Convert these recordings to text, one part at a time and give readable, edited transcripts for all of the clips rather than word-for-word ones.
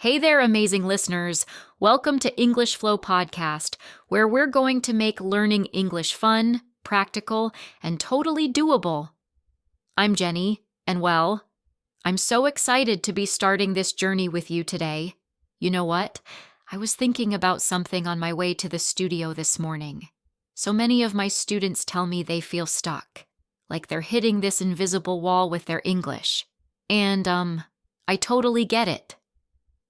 Hey there, amazing listeners. Welcome to English Flow Podcast, where we're going to make learning English fun, practical, and totally doable. I'm Jenny, and well, I'm so excited to be starting this journey with you today. You know what? I was thinking about something on my way to the studio this morning. So many of my students tell me they feel stuck, like they're hitting this invisible wall with their English. And, I totally get it.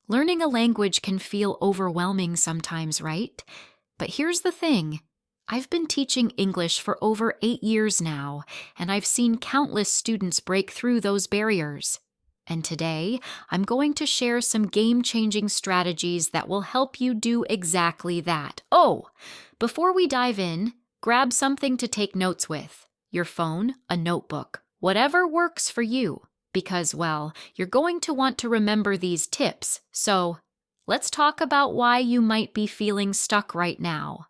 Learning a language can feel overwhelming sometimes, right? But here's the thing. I've been teaching English for over 8 years now, and I've seen countless students break through those barriers. And today, I'm going to share some game-changing strategies that will help you do exactly that. Oh, before we dive in, grab something to take notes with. Your phone, a notebook, whatever works for you. Because, well, you're going to want to remember these tips. So, let's talk about why you might be feeling stuck right now.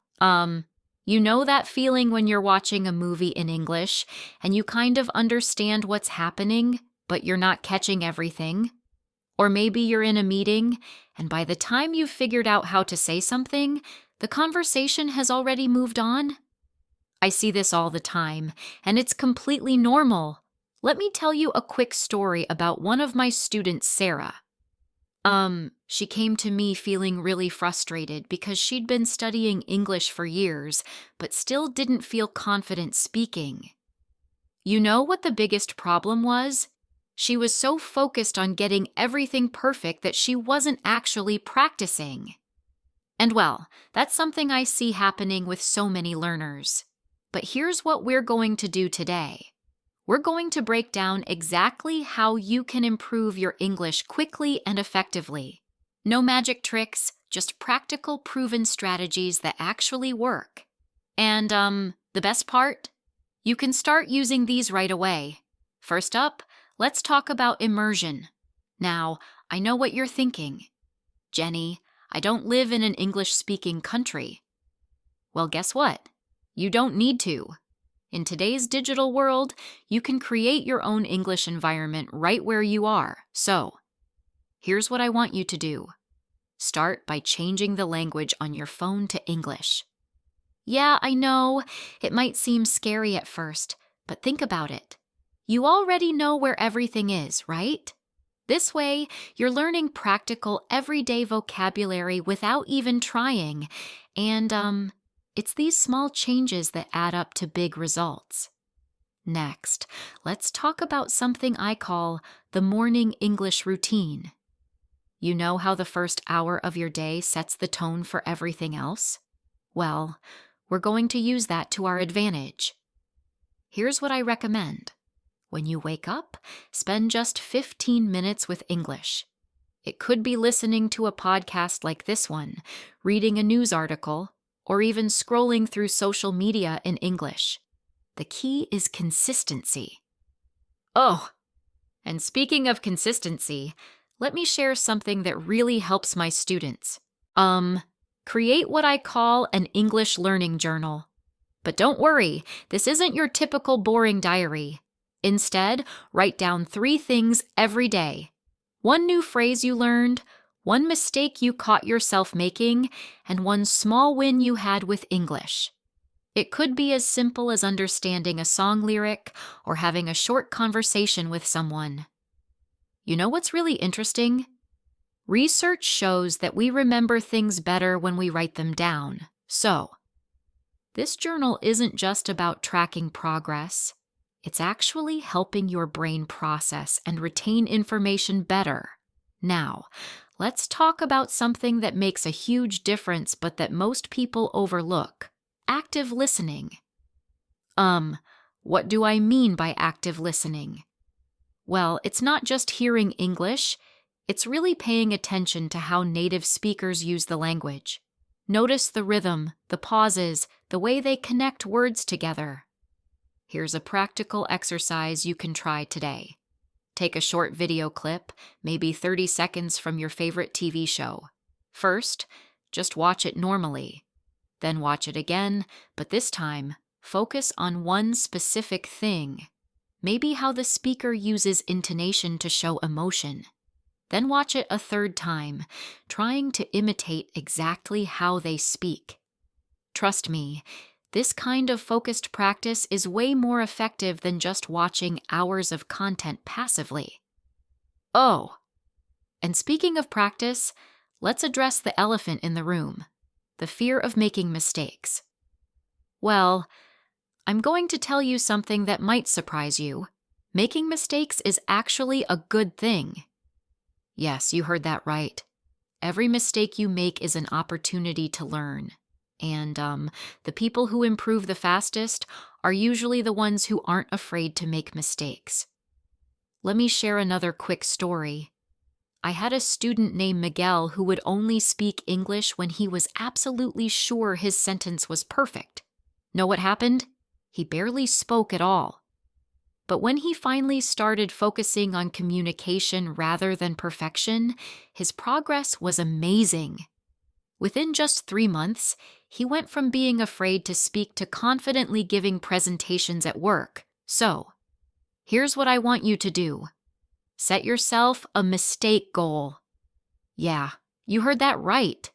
You know that feeling when you're watching a movie in English and you kind of understand what's happening, but you're not catching everything? Or maybe you're in a meeting and by the time you've figured out how to say something, the conversation has already moved on? I see this all the time, and it's completely normal. Let me tell you a quick story about one of my students, Sarah. She came to me feeling really frustrated because she'd been studying English for years, but still didn't feel confident speaking. You know what the biggest problem was? She was so focused on getting everything perfect that she wasn't actually practicing. And well, that's something I see happening with so many learners. But here's what we're going to do today. We're going to break down exactly how you can improve your English quickly and effectively. No magic tricks, just practical, proven strategies that actually work. And, the best part? You can start using these right away. First up, let's talk about immersion. Now, I know what you're thinking. Jenny, I don't live in an English-speaking country. Well, guess what? You don't need to. In today's digital world, you can create your own English environment right where you are. So, here's what I want you to do. Start by changing the language on your phone to English. Yeah, I know, it might seem scary at first, but think about it. You already know where everything is, right? This way, you're learning practical, everyday vocabulary without even trying, and, it's these small changes that add up to big results. Next, let's talk about something I call the morning English routine. You know how the first hour of your day sets the tone for everything else? Well, we're going to use that to our advantage. Here's what I recommend. When you wake up, spend just 15 minutes with English. It could be listening to a podcast like this one, reading a news article, or even scrolling through social media in English. The key is consistency. Oh, and speaking of consistency, let me share something that really helps my students. Create what I call an English learning journal. But don't worry, this isn't your typical boring diary. Instead, write down 3 things every day. 1 new phrase you learned, 1 mistake you caught yourself making, and 1 small win you had with English. It could be as simple as understanding a song lyric or having a short conversation with someone. You know what's really interesting? Research shows that we remember things better when we write them down. So, this journal isn't just about tracking progress. It's actually helping your brain process and retain information better. Now, let's talk about something that makes a huge difference but that most people overlook. Active listening. What do I mean by active listening? Well, it's not just hearing English, it's really paying attention to how native speakers use the language. Notice the rhythm, the pauses, the way they connect words together. Here's a practical exercise you can try today. Take a short video clip, maybe 30 seconds from your favorite TV show. First, just watch it normally. Then watch it again, but this time, focus on one specific thing. Maybe how the speaker uses intonation to show emotion. Then watch it a third time, trying to imitate exactly how they speak. Trust me, this kind of focused practice is way more effective than just watching hours of content passively. Oh, and speaking of practice, let's address the elephant in the room, the fear of making mistakes. Well, I'm going to tell you something that might surprise you. Making mistakes is actually a good thing. Yes, you heard that right. Every mistake you make is an opportunity to learn. And the people who improve the fastest are usually the ones who aren't afraid to make mistakes. Let me share another quick story. I had a student named Miguel who would only speak English when he was absolutely sure his sentence was perfect. Know what happened? He barely spoke at all. But when he finally started focusing on communication rather than perfection, his progress was amazing. Within just 3 months, he went from being afraid to speak to confidently giving presentations at work. So, here's what I want you to do. Set yourself a mistake goal. Yeah, you heard that right.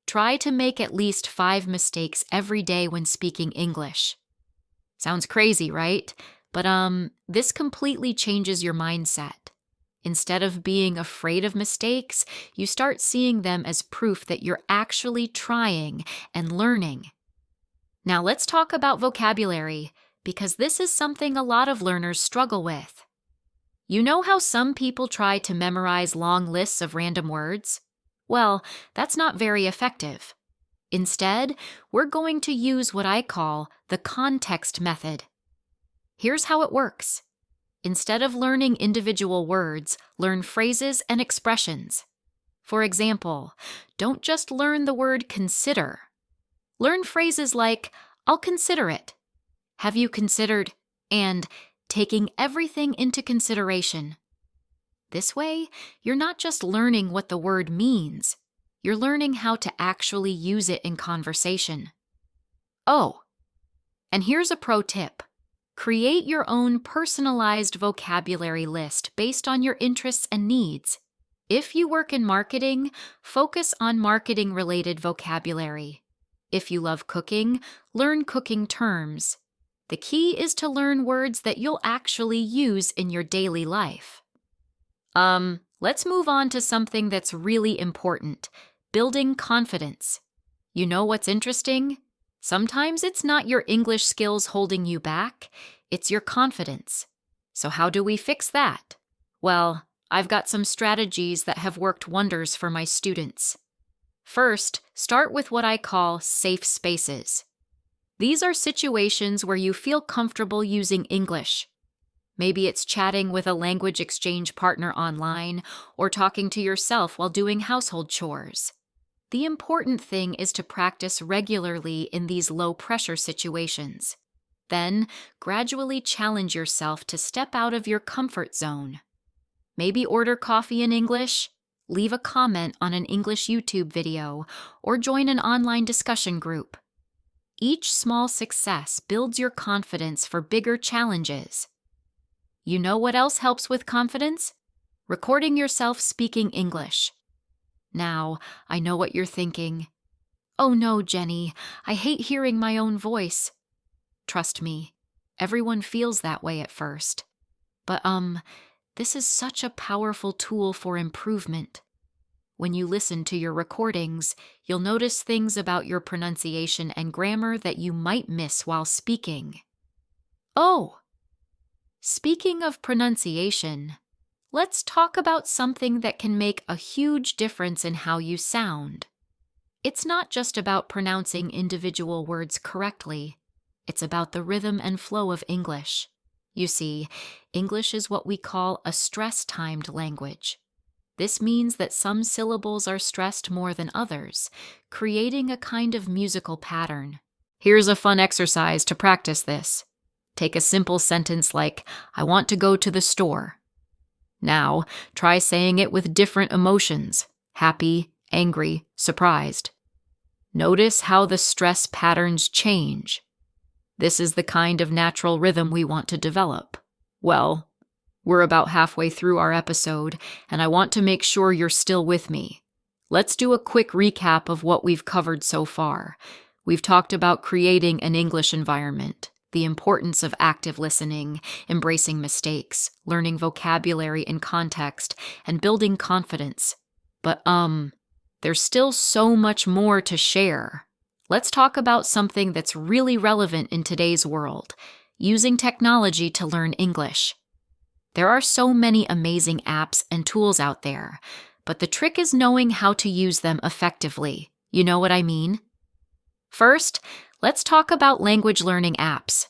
Try to make at least 5 mistakes every day when speaking English. Sounds crazy, right? But this completely changes your mindset. Instead of being afraid of mistakes, you start seeing them as proof that you're actually trying and learning. Now let's talk about vocabulary, because this is something a lot of learners struggle with. You know how some people try to memorize long lists of random words? Well, that's not very effective. Instead, we're going to use what I call the context method. Here's how it works. Instead of learning individual words, learn phrases and expressions. For example, don't just learn the word consider. Learn phrases like, I'll consider it. Have you considered? And taking everything into consideration. This way, you're not just learning what the word means. You're learning how to actually use it in conversation. Oh, and here's a pro tip. Create your own personalized vocabulary list based on your interests and needs. If you work in marketing, focus on marketing-related vocabulary. If you love cooking, learn cooking terms. The key is to learn words that you'll actually use in your daily life. Let's move on to something that's really important, building confidence. You know what's interesting? Sometimes it's not your English skills holding you back, it's your confidence. So how do we fix that? Well, I've got some strategies that have worked wonders for my students. First, start with what I call safe spaces. These are situations where you feel comfortable using English. Maybe it's chatting with a language exchange partner online or talking to yourself while doing household chores. The important thing is to practice regularly in these low-pressure situations. Then, gradually challenge yourself to step out of your comfort zone. Maybe order coffee in English, leave a comment on an English YouTube video, or join an online discussion group. Each small success builds your confidence for bigger challenges. You know what else helps with confidence? Recording yourself speaking English. Now, I know what you're thinking. Oh no, Jenny, I hate hearing my own voice. Trust me, everyone feels that way at first. But this is such a powerful tool for improvement. When you listen to your recordings, you'll notice things about your pronunciation and grammar that you might miss while speaking. Oh! Speaking of pronunciation, let's talk about something that can make a huge difference in how you sound. It's not just about pronouncing individual words correctly. It's about the rhythm and flow of English. You see, English is what we call a stress-timed language. This means that some syllables are stressed more than others, creating a kind of musical pattern. Here's a fun exercise to practice this. Take a simple sentence like, I want to go to the store. Now, try saying it with different emotions, happy, angry, surprised. Notice how the stress patterns change. This is the kind of natural rhythm we want to develop. Well, We're about halfway through our episode, and I want to make sure you're still with me. Let's do a quick recap of what we've covered so far. We've talked about creating an English environment, the importance of active listening, embracing mistakes, learning vocabulary in context, and building confidence. But, there's still so much more to share. Let's talk about something that's really relevant in today's world, using technology to learn English. There are so many amazing apps and tools out there, but the trick is knowing how to use them effectively. You know what I mean? First, let's talk about language learning apps.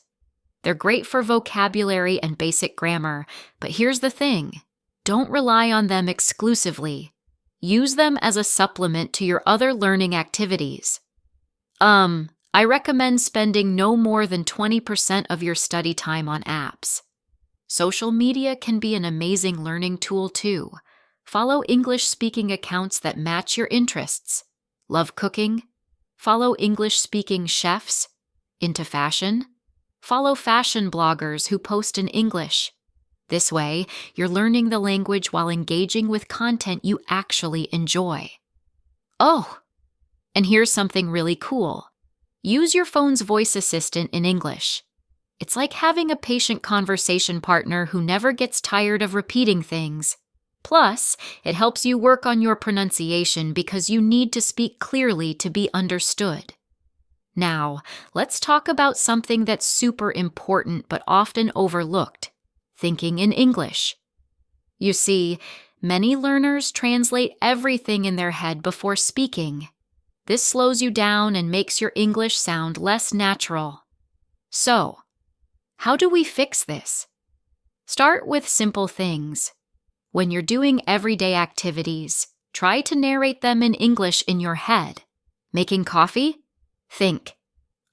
They're great for vocabulary and basic grammar, but here's the thing. Don't rely on them exclusively. Use them as a supplement to your other learning activities. I recommend spending no more than 20% of your study time on apps. Social media can be an amazing learning tool too. Follow English-speaking accounts that match your interests. Love cooking? Follow English-speaking chefs. Into fashion? Follow fashion bloggers who post in English. This way, you're learning the language while engaging with content you actually enjoy. Oh, and here's something really cool. Use your phone's voice assistant in English. It's like having a patient conversation partner who never gets tired of repeating things. Plus, it helps you work on your pronunciation because you need to speak clearly to be understood. Now, let's talk about something that's super important but often overlooked: thinking in English. You see, many learners translate everything in their head before speaking. This slows you down and makes your English sound less natural. So, how do we fix this? Start with simple things. When you're doing everyday activities, try to narrate them in English in your head. Making coffee? Think,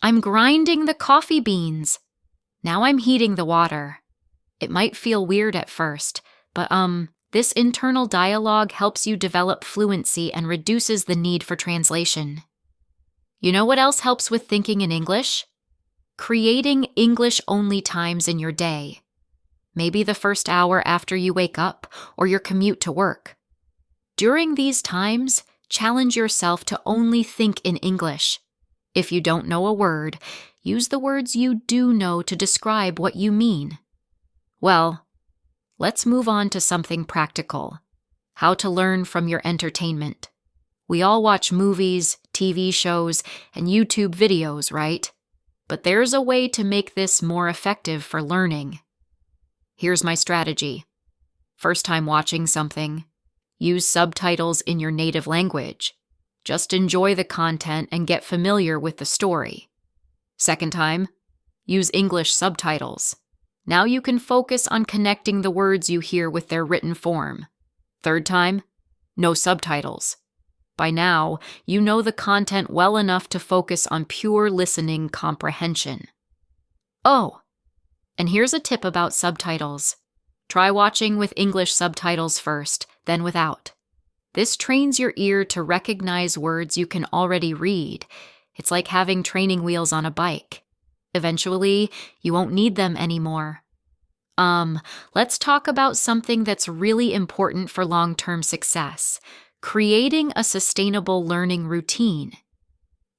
I'm grinding the coffee beans. Now I'm heating the water. It might feel weird at first, but this internal dialogue helps you develop fluency and reduces the need for translation. You know what else helps with thinking in English? Creating English-only times in your day. Maybe the first hour after you wake up or your commute to work. During these times, challenge yourself to only think in English. If you don't know a word, use the words you do know to describe what you mean. Well, let's move on to something practical. How to learn from your entertainment. We all watch movies, TV shows, and YouTube videos, right? But there's a way to make this more effective for learning. Here's my strategy. First time watching something, use subtitles in your native language. Just enjoy the content and get familiar with the story. Second time, use English subtitles. Now you can focus on connecting the words you hear with their written form. Third time, no subtitles. By now, you know the content well enough to focus on pure listening comprehension. Oh, and here's a tip about subtitles. Try watching with English subtitles first, then without. This trains your ear to recognize words you can already read. It's like having training wheels on a bike. Eventually, you won't need them anymore. Let's talk about something that's really important for long-term success. Creating a sustainable learning routine.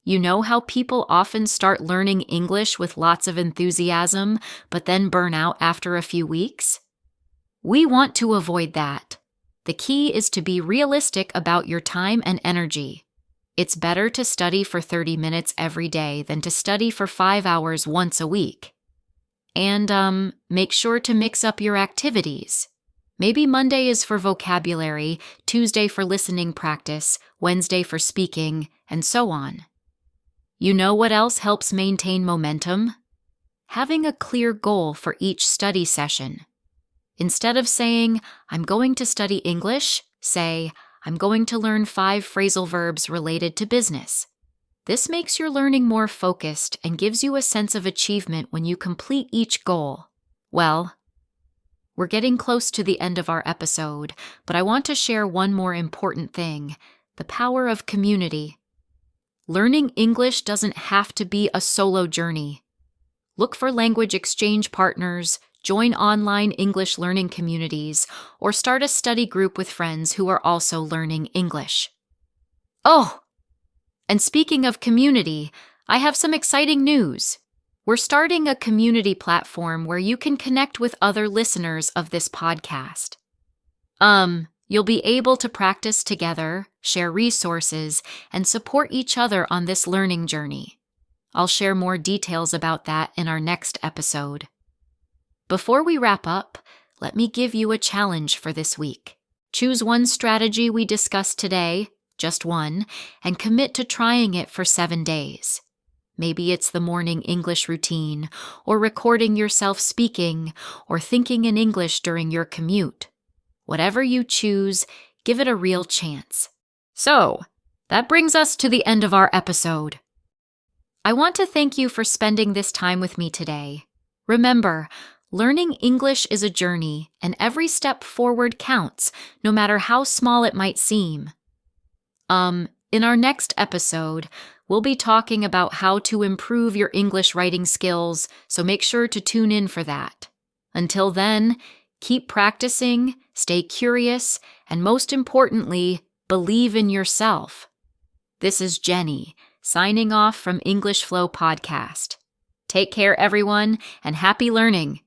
You know how people often start learning English with lots of enthusiasm, but then burn out after a few weeks? We want to avoid that. The key is to be realistic about your time and energy. It's better to study for 30 minutes every day than to study for 5 hours once a week. And make sure to mix up your activities. Maybe Monday is for vocabulary, Tuesday for listening practice, Wednesday for speaking, and so on. You know what else helps maintain momentum? Having a clear goal for each study session. Instead of saying, I'm going to study English, say, I'm going to learn 5 phrasal verbs related to business. This makes your learning more focused and gives you a sense of achievement when you complete each goal. Well, we're getting close to the end of our episode, but I want to share one more important thing: the power of community. Learning English doesn't have to be a solo journey. Look for language exchange partners, join online English learning communities, or start a study group with friends who are also learning English. Oh, and speaking of community, I have some exciting news. We're starting a community platform where you can connect with other listeners of this podcast. You'll be able to practice together, share resources, and support each other on this learning journey. I'll share more details about that in our next episode. Before we wrap up, let me give you a challenge for this week. Choose one strategy we discussed today, just one, and commit to trying it for 7 days. Maybe it's the morning English routine, or recording yourself speaking, or thinking in English during your commute. Whatever you choose, give it a real chance. So, that brings us to the end of our episode. I want to thank you for spending this time with me today. Remember, learning English is a journey, and every step forward counts, no matter how small it might seem. In our next episode, we'll be talking about how to improve your English writing skills, so make sure to tune in for that. Until then, keep practicing, stay curious, and most importantly, believe in yourself. This is Jenny, signing off from English Flow Podcast. Take care, everyone, and happy learning!